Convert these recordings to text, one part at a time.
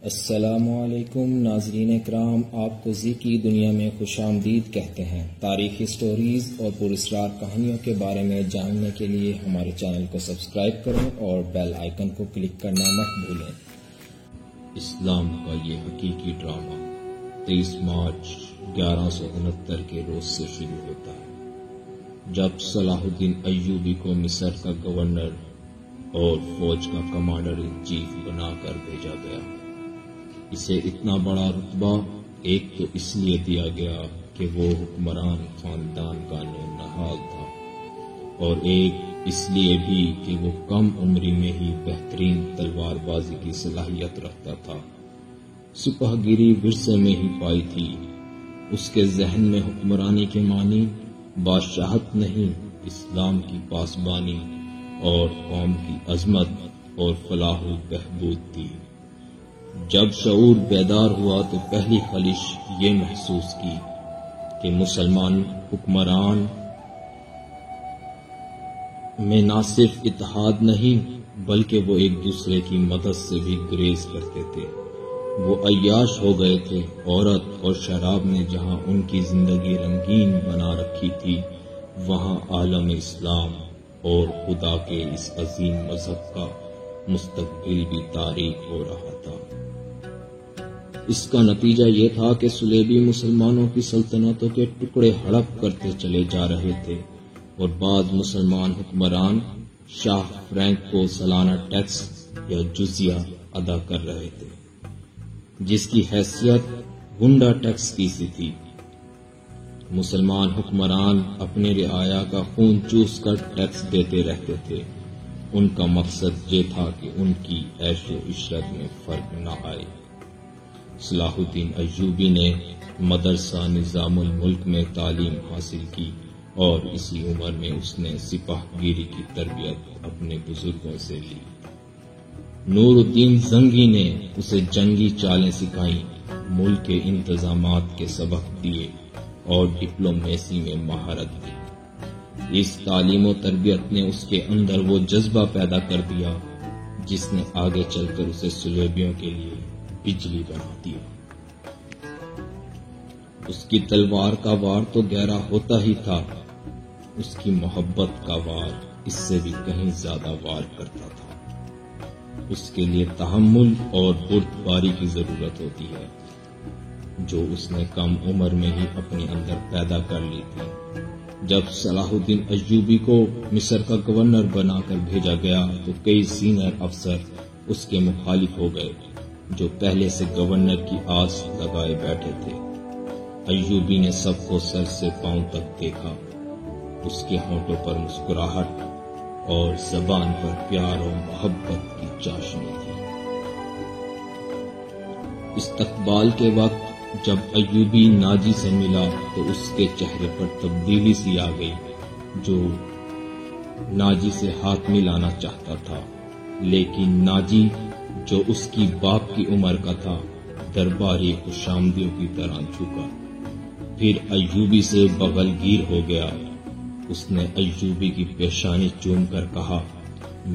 السلام علیکم ناظرین اکرام، آپ کو زی کی دنیا میں خوش آمدید کہتے ہیں۔ تاریخی سٹوریز اور پراسرار کہانیوں کے بارے میں جاننے کے لیے ہمارے چینل کو سبسکرائب کریں اور بیل آئیکن کو کلک کرنا مت بھولیں۔ اسلام کا یہ حقیقی ڈرامہ 23 مارچ 1169 کے روز سے شروع ہوتا ہے، جب صلاح الدین ایوبی کو مصر کا گورنر اور فوج کا کمانڈر ان چیف بنا کر بھیجا گیا۔ اسے اتنا بڑا رتبہ ایک تو اس لیے دیا گیا کہ وہ حکمران خاندان کا نونہال تھا، اور ایک اس لیے بھی کہ وہ کم عمری میں ہی بہترین تلوار بازی کی صلاحیت رکھتا تھا۔ سپہ گیری ورثے میں ہی پائی تھی۔ اس کے ذہن میں حکمرانی کے معنی بادشاہت نہیں، اسلام کی پاسبانی اور قوم کی عظمت اور فلاح و بہبود تھی۔ جب شعور بیدار ہوا تو پہلی خلش یہ محسوس کی کہ مسلمان حکمران میں نہ صرف اتحاد نہیں بلکہ وہ ایک دوسرے کی مدد سے بھی گریز کرتے تھے۔ وہ عیاش ہو گئے تھے۔ عورت اور شراب نے جہاں ان کی زندگی رنگین بنا رکھی تھی، وہاں عالم اسلام اور خدا کے اس عظیم مذہب کا مستقبل بھی تاریک ہو رہا تھا۔ اس کا نتیجہ یہ تھا کہ صلیبی مسلمانوں کی سلطنتوں کے ٹکڑے ہڑپ کرتے چلے جا رہے تھے، اور بعض مسلمان حکمران شاہ فرینک کو سالانہ ٹیکس یا جزیہ ادا کر رہے تھے، جس کی حیثیت گنڈا ٹیکس کی سی تھی۔ مسلمان حکمران اپنے رعایا کا خون چوس کر ٹیکس دیتے رہتے تھے۔ ان کا مقصد یہ تھا کہ ان کی عیش و عشرت میں فرق نہ آئے۔ صلاح الدین ایوبی نے مدرسہ نظام الملک میں تعلیم حاصل کی، اور اسی عمر میں اس نے سپہ گیری کی تربیت اپنے بزرگوں سے لی۔ نور الدین زنگی نے اسے جنگی چالیں سکھائیں، ملک کے انتظامات کے سبق دیے اور ڈپلومیسی میں مہارت دی۔ اس تعلیم و تربیت نے اس کے اندر وہ جذبہ پیدا کر دیا جس نے آگے چل کر اسے صلیبیوں کے لیے بجلی بنا دیا۔ اس کی تلوار کا وار تو گہرا ہوتا ہی تھا، اس کی محبت کا وار اس سے بھی کہیں زیادہ وار کرتا تھا۔ اس کے لیے تحمل اور بردباری کی ضرورت ہوتی ہے، جو اس نے کم عمر میں ہی اپنے اندر پیدا کر لی تھی۔ جب صلاح الدین ایوبی کو مصر کا گورنر بنا کر بھیجا گیا تو کئی سینئر افسر اس کے مخالف ہو گئے، جو پہلے سے گورنر کی آس لگائے بیٹھے تھے۔ ایوبی نے سب کو سر سے پاؤں تک دیکھا۔ اس کے ہونٹوں پر مسکراہٹ اور زبان پر پیار اور محبت کی چاشنی تھی۔ استقبال کے وقت جب ایوبی ناجی سے ملا تو اس کے چہرے پر تبدیلی سی آ گئی۔ جو ناجی سے ہاتھ ملانا چاہتا تھا، لیکن ناجی جو اس کی باپ کی عمر کا تھا، درباری خوشامدیوں کی طرح جھکا، پھر ایوبی سے بغل گیر ہو گیا۔ اس نے ایوبی کی پیشانی چوم کر کہا،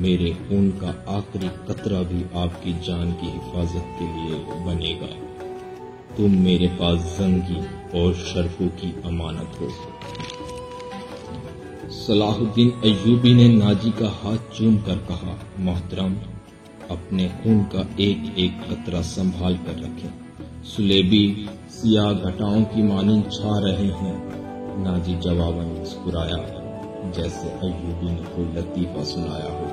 میرے خون کا آخری قطرہ بھی آپ کی جان کی حفاظت کے لیے بنے گا۔ تم میرے پاس زنگی اور شرفوں کی امانت ہو۔ صلاح الدین ایوبی نے ناجی کا ہاتھ چوم کر کہا، محترم، اپنے خون کا ایک ایک قطرہ سنبھال کر رکھیں، صلیبی سیاہ گھٹاؤں کی مانند چھا رہے ہیں۔ ناجی جواباً مسکرایا، جیسے ایوبی نے کوئی لطیفہ سنایا ہو۔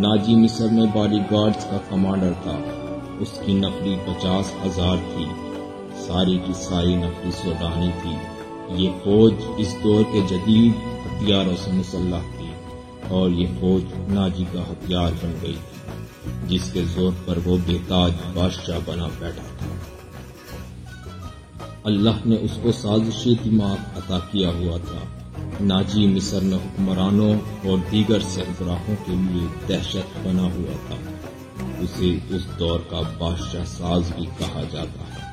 ناجی مصر میں باڈی گارڈز کا کمانڈر تھا۔ اس کی نفری 50,000 تھی۔ ساری کی ساری نفری سوڈانی تھی۔ یہ فوج اس دور کے جدید ہتھیاروں سے مسلح تھی، اور یہ فوج ناجی کا ہتھیار بن گئی تھی، جس کے زور پر وہ بے تاج بادشاہ بنا بیٹھا تھا۔ اللہ نے اس کو سازشی دماغ عطا کیا ہوا تھا۔ ناجی مصر میں حکمرانوں اور دیگر سربراہوں کے لیے دہشت بنا ہوا تھا۔ اسے اس دور کا بادشاہ ساز بھی کہا جاتا ہے۔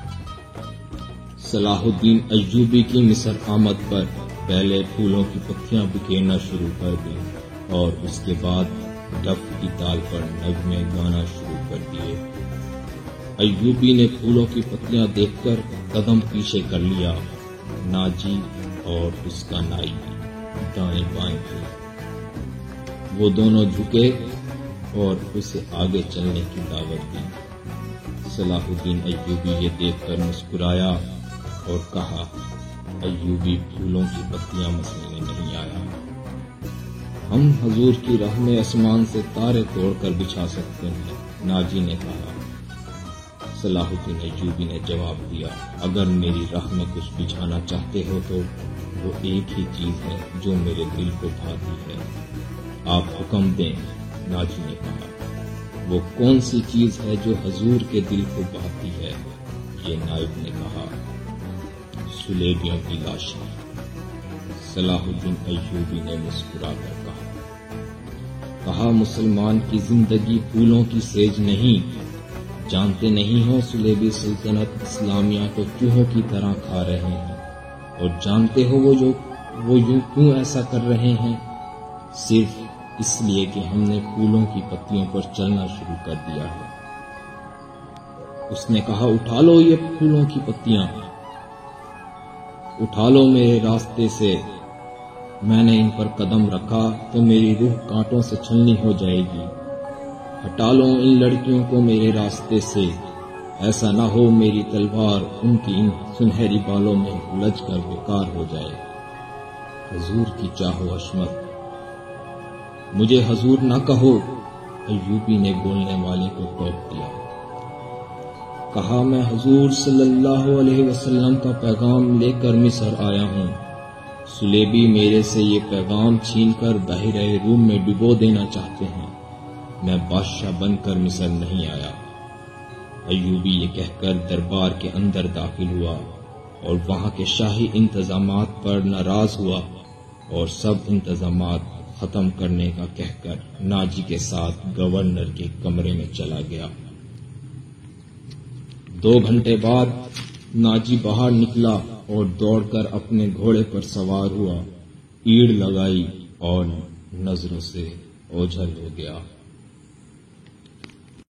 صلاح الدین ایوبی کی مصر آمد پر پہلے پھولوں کی پتیاں بکھیرنا شروع کر دی، اور اس کے بعد ڈف کی تال پر نغمے گانا شروع کر دیے۔ ایوبی نے پھولوں کی پتیاں دیکھ کر قدم پیچھے کر لیا۔ ناجی اور اس کا نائی دائیں بائیں تھے۔ وہ دونوں جھکے اور اسے آگے چلنے کی دعوت دی۔ صلاح الدین ایوبی یہ دیکھ کر مسکرایا اور کہا، ایوبی پھولوں کی پتیاں مسلنے نہیں آیا، ہم حضور کی راہ میں آسمان سے تارے توڑ کر بچھا سکتے ہیں۔ ناجی نے کہا۔ صلاح الدین ایوبی نے جواب دیا، اگر میری راہ میں کچھ بچھانا چاہتے ہو تو وہ ایک ہی چیز ہے جو میرے دل کو بھاتی ہے، آپ حکم دیں۔ ناجی نے کہا، وہ کون سی چیز ہے جو حضور کے دل کو بھاتی ہے؟ یہ نائب نے کہا، سلیبیوں کی لاشیں۔ صلاح الدین ایوبی نے مسکرا کر کہا، مسلمان کی زندگی پھولوں کی سیج نہیں، جانتے نہیں ہو سلیبی سلطنت اسلامیہ کو چوہوں کی طرح کھا رہے ہیں، اور جانتے ہو وہ یوں کیوں ایسا کر رہے ہیں؟ صرف اس لیے کہ ہم نے پھولوں کی پتیوں پر چلنا شروع کر دیا ہے۔ اس نے کہا، اٹھا لو یہ پھولوں کی پتیاں، اٹھا لو میرے راستے سے، میں نے ان پر قدم رکھا تو میری روح کانٹوں سے چھلنی ہو جائے گی، ہٹا لو ان لڑکیوں کو میرے راستے سے، ایسا نہ ہو میری تلوار ان کی ان سنہری بالوں میں الجھ کر بیکار ہو جائے۔ حضور کی چاہو عصمت، مجھے حضور نہ کہو، ایوبی نے بولنے والے کو ٹوک دیا۔ کہا، میں حضور صلی اللہ علیہ وسلم کا پیغام لے کر مصر آیا ہوں، سلیبی میرے سے یہ پیغام چھین کر بحیرہ روم میں ڈبو دینا چاہتے ہیں، میں بادشاہ بن کر مصر نہیں آیا۔ ایوبی یہ کہہ کر دربار کے اندر داخل ہوا اور وہاں کے شاہی انتظامات پر ناراض ہوا اور سب انتظامات ختم کرنے کا کہہ کر ناجی کے ساتھ گورنر کے کمرے میں چلا گیا۔ 2 گھنٹے بعد ناجی باہر نکلا اور دوڑ کر اپنے گھوڑے پر سوار ہوا، ایڑ لگائی اور نظروں سے اوجھل ہو گیا۔